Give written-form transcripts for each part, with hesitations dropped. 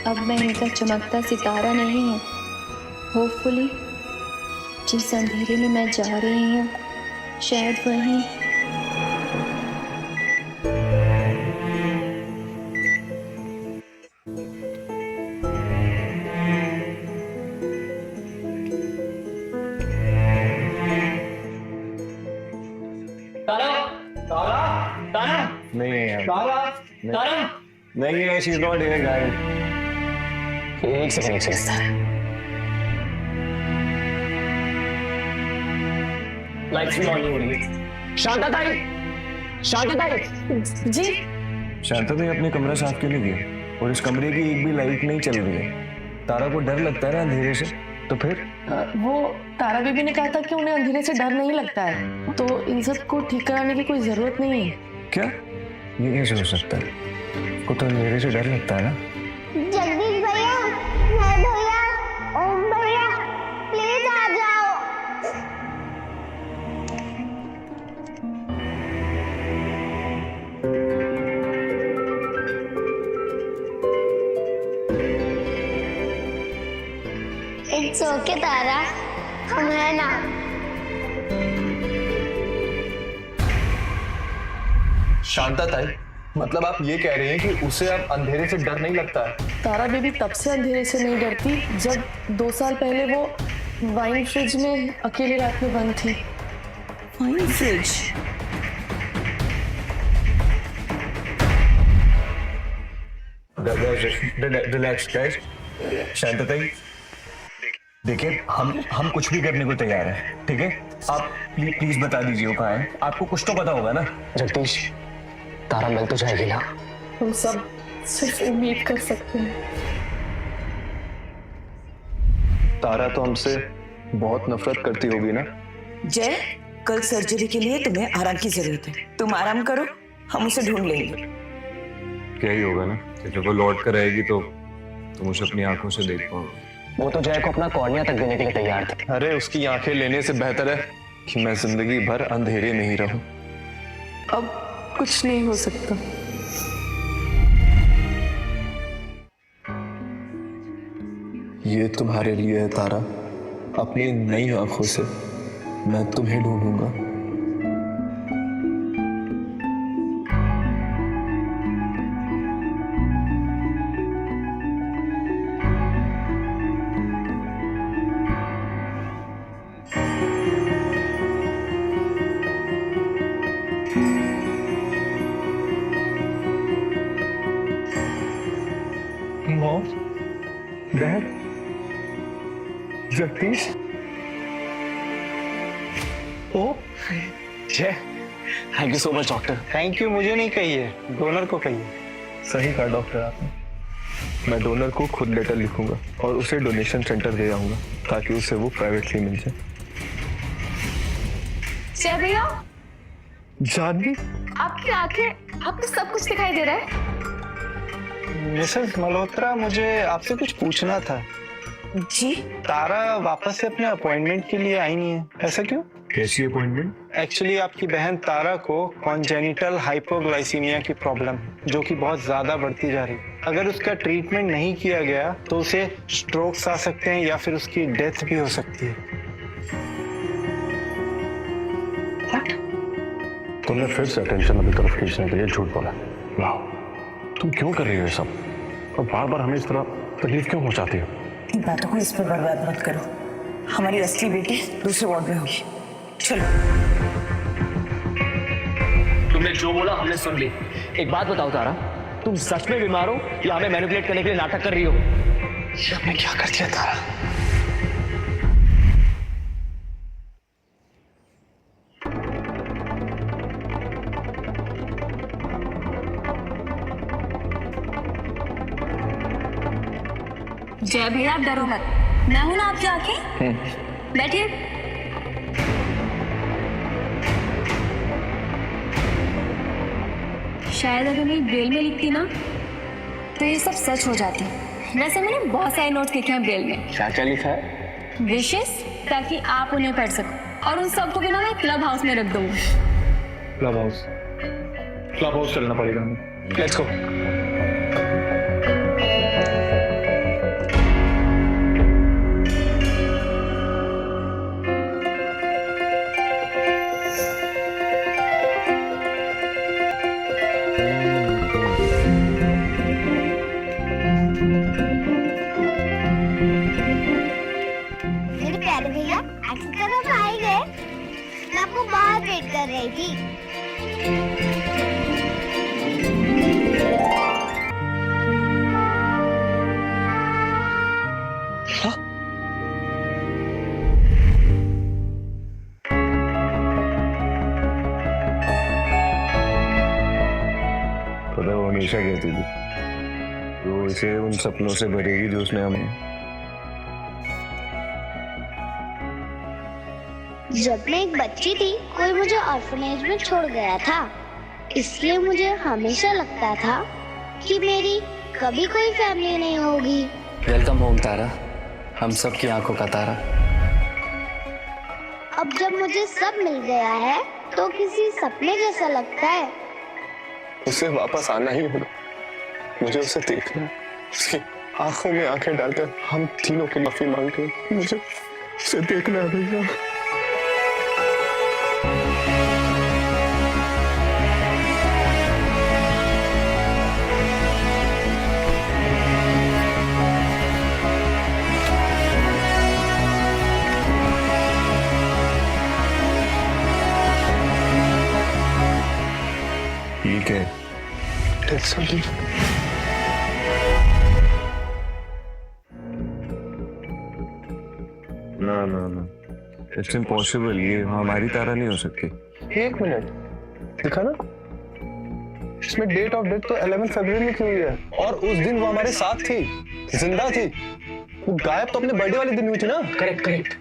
अब मैं इनका चमकता सितारा नहीं हूँ। होपफुली जिस अंधेरे में मैं जा रही हूँ शायद वहीं नहीं है यार। नहीं है, she is not here guys. एक सेकंड लाइट्स भी ऑन नहीं हो रही है। शांता ताई जी। शांता ताई अपने कमरा साफ क्यों नहीं किया? और इस कमरे की एक भी लाइट नहीं चल रही है। तारा को डर लगता है ना अंधेरे से, तो फिर वो तारा बेबी ने कहा था कि उन्हें अंधेरे से डर नहीं लगता है, तो इन सब को ठीक कराने की कोई जरूरत नहीं है। क्या ये कैसे हो सकता है? उसको तो अंधेरे से डर लगता है ना। जगदीश भैया, मैं भैया, ओम भैया, प्लीज आ जाओ। इट्स ओके तारा, हम है ना। शांता ताई, मतलब आप ये कह रहे हैं कि उसे अब अंधेरे से डर नहीं लगता है? तारा बेबी तब से अंधेरे से नहीं डरती जब 2 साल पहले वो वाइन फ्रिज में अकेली रात में बंद थी। Wine fridge? Relax guys. Shanta ताई देखिए, हम कुछ भी करने को तैयार हैं, ठीक है? आप प्लीज बता दीजिए वो कहाँ है। आपको कुछ तो पता होगा ना। जगदीश, तारा मिल तो जाएगी ना? हम सब सिर्फ उम्मीद कर सकते हैं। तारा तो हमसे बहुत नफरत करती होगी ना? जय, कल सर्जरी के लिए तुम्हें आराम की जरूरत है। तुम आराम करो, हम उसे ढूंढ लेंगे। क्या ही होगा ना, जब वो लौट कर आएगी तो तुम उसे अपनी आंखों से देख पाओगे। वो तो जय को अपना कॉर्निया तक देने के लिए तैयार थे। अरे उसकी आंखें लेने से बेहतर है कि मैं जिंदगी भर अंधेरे में ही रहूं। अब कुछ नहीं हो सकता। ये तुम्हारे लिए है तारा। अपनी नई आंखों से मैं तुम्हें ढूंढूंगा। मॉम, डैड, जगदीश, ओ जय, thank you so much doctor. Thank you मुझे नहीं कहिए, डोनर को कहिए। सही कहा डॉक्टर आपने। मैं डोनर को खुद लेटर लिखूंगा और उसे डोनेशन सेंटर दे आऊंगा ताकि उसे वो प्राइवेटली मिल जाए। जय भैया, जानवी, आपकी आंखें, आपको सब कुछ दिखाई दे रहा है? मिसेस मल्होत्रा, मुझे आपसे कुछ पूछना था। जी, तारा वापस से अपने अपॉइंटमेंट के लिए आई नहीं है, ऐसा क्यों? कैसी अपॉइंटमेंट? एक्चुअली आपकी बहन तारा को कॉन्जेनिटल हाइपोग्लाइसीमिया की प्रॉब्लम, जो कि बहुत ज्यादा बढ़ती जा रही है। अगर उसका ट्रीटमेंट नहीं किया गया तो उसे स्ट्रोक्स आ सकते हैं या फिर उसकी डेथ भी हो सकती है। तुमने फिर से अटेंशन अपनी तरफ खींचने के लिए झूठ बोला। वाह, तुम क्यों कर रही हो ये सब? और बार बार हमें इस तरह तकलीफ क्यों पहुंचाती हो? इन बातों को इस पर बर्बाद मत करो। हमारी असली बेटी दूसरे वार्ड में होगी। चलो। तुमने जो बोला हमने सुन ली। एक बात बताओ तारा, तुम सच में बीमार हो या हमें मैनिपुलेट करने के लिए नाटक कर रही हो? ये आपने क्या कर दिया तारा? जय भैया, आप डरो मत, मैं हूं ना आपकी आंखें। बैठिए। शायद अगर मैं ब्रेल में लिखती ना तो ये सब सच हो जाती। वैसे मैंने बहुत सारे नोट्स लिखे हैं ब्रेल में। क्या क्या लिखा है? विशेस, ताकि आप उन्हें पढ़ सको, और उन सबको भी ना मैं क्लब हाउस में रख दूंगी। क्लब हाउस चलना पड़ेगा हमें। Let's go. वेट कर रही थी। पता है वो हमेशा कहती थी वो इसे उन सपनों से भरेगी जो उसने हमें। जब मैं एक बच्ची थी कोई मुझे ऑर्फनेज में छोड़ गया था, इसलिए मुझे हमेशा लगता था कि मेरी कभी कोई फैमिली नहीं होगी। वेलकम होम तारा, हम सब की आंखों का तारा। अब जब मुझे सब मिल गया है तो किसी सपने जैसा लगता है। उसे वापस आना ही होगा, मुझे उसे देखना है, उसकी आंखों में आंखें डालकर हम तीनों की माफी मांगते हैं। मुझे उसे देखना है भैया। ठीक है, It's okay. ना ना ना, इट्स इम्पॉसिबल, ये हमारी तारा नहीं हो सकती। एक मिनट, दिखा ना, इसमें डेट ऑफ डेथ तो 11 फरवरी लिखी हुई है और उस दिन वो हमारे साथ थी, जिंदा थी। वो गायब तो अपने बर्थडे वाले दिन हुई थी ना। Correct correct.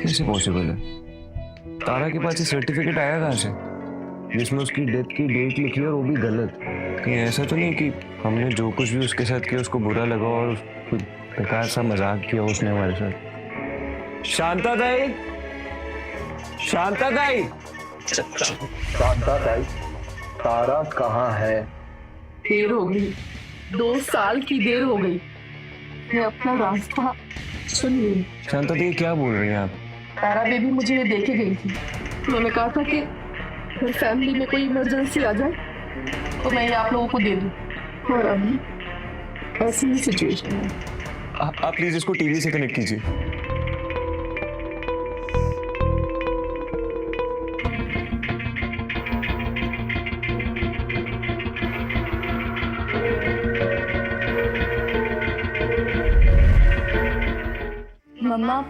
कैसे पॉसिबल है? तारा के पास ये सर्टिफिकेट आया कहाँ से जिसमें उसकी डेथ की डेट लिखी है और वो भी गलत? कहीं ऐसा तो नहीं कि हमने जो कुछ भी उसके साथ किया उसको बुरा लगा और कुछ बेकार सा मजाक किया उसने हमारे साथ? शांता दाई, शांता दाई, शांता दाई, तारा कहाँ है? देर हो गई, 2 साल की देर हो गई। मैं अपना रास्ता सुन ली। शांता दी क्या बोल रही हैं आप? तारा बेबी मुझे ये देके गई थी। उन्होंने कहा था कि अगर फैमिली में कोई इमरजेंसी आ जाए तो मैं ये आप लोगों को दे दूं, और अभी ऐसी ही सिचुएशन है। आप प्लीज इसको टीवी से कनेक्ट कीजिए। मम्मा,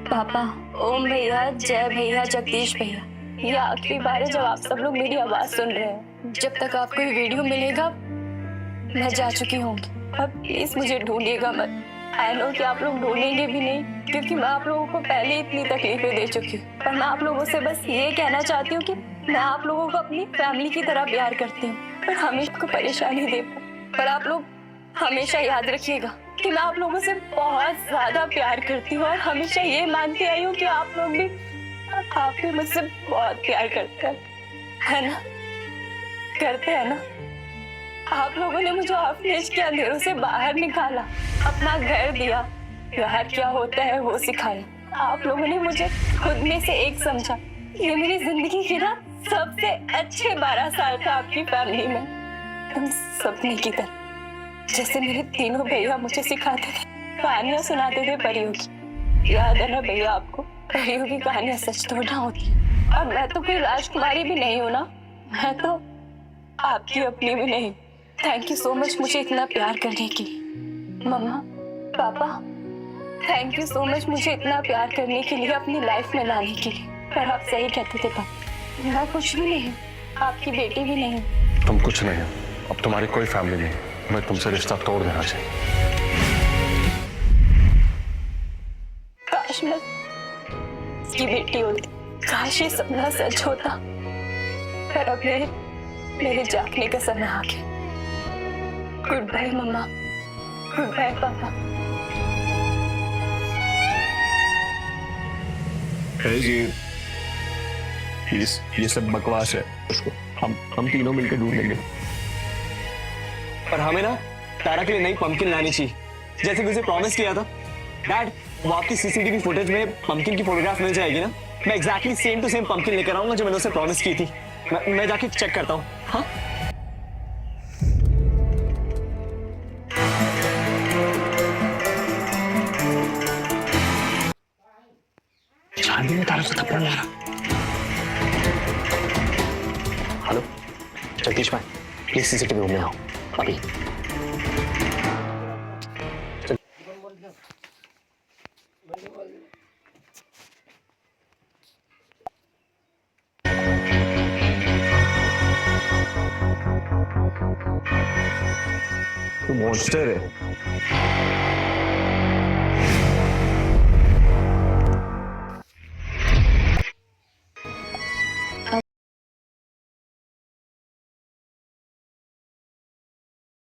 पापा, ओम भैया, जय भैया, जगदीश भैया, ये आखिरी बार है जब आप सब लोग मेरी आवाज सुन रहे हैं। जब तक आपको ये वीडियो मिलेगा मैं जा चुकी होंगी। अब प्लीज मुझे ढूंढिएगा मत। आई नो कि आप लोग ढूंढेंगे भी नहीं क्योंकि मैं आप लोगों को पहले इतनी तकलीफें दे चुकी हूँ। पर मैं आप लोगों से बस ये कहना चाहती हूँ कि मैं आप लोगों को अपनी फैमिली की तरह प्यार करती हूँ पर हमेशा को परेशानी दे पाऊँ। पर आप लोग हमेशा याद रखिएगा कि मैं आप लोगों से बहुत ज्यादा प्यार करती हूँ और हमेशा ये मानती आई हूँ कि आप भी मुझसे बहुत प्यार करते हैं, है ना? करते हैं ना? आप लोगों ने मुझे ऑर्फनेज के अंधेरों से बाहर निकाला, अपना घर दिया, प्यार क्या होता है वो सिखाया। आप लोगों ने मुझे खुद में से एक समझा। ये मेरी जिंदगी की ना सबसे अच्छे 12 साल था आपकी फैमिली में, तुम सपने की तरह। जैसे मेरे तीनों भैया मुझे सिखाते थे, कहानियां सुनाते थे परियों की। याद है ना भैया आपको? परियों की कहानियां सच थोड़ा होती है। अब मैं तो कोई राजकुमारी भी नहीं हूँ ना, मैं तो आपकी अपनी भी नहीं। थैंक यू सो मच मुझे इतना प्यार करने के लिए। मम्मा, पापा, थैंक यू सो मच मुझे इतना प्यार करने के लिए, अपनी लाइफ में लाने के लिए। पर आप सही कहते थे पापा, मैं कुछ भी नहीं, आपकी बेटी भी नहीं। तुम कुछ नहीं हो, अब तुम्हारी कोई फैमिली नहीं, मैं तुमसे रिश्ता तोड़ देना चाहिए। काश मैं उसकी बेटी होती, काश ये सपना सच होता। पर अब मेरे जागने का समय आ गया। गुड बाय मम्मा, गुड बाय पापा। ये सब बकवास है, हम तीनों मिलकर ढूंढेंगे। पर हमें ना तारा के लिए नई पंपकिन लानी चाहिए, जैसे मुझे प्रॉमिस किया था। डैड, वो आपकी सीसीटीवी फुटेज में पंपकिन की फोटोग्राफ मिल जाएगी ना? मैं exactly same to same pumpkin लेकर आऊंगा जो मैंने उसे प्रॉमिस की थी। मैं जाके चेक करता हूँ। हाँ, जगदीश भाई प्लीज सीसीटीवी रूम में आओ अभी। तू मॉन्स्टर है।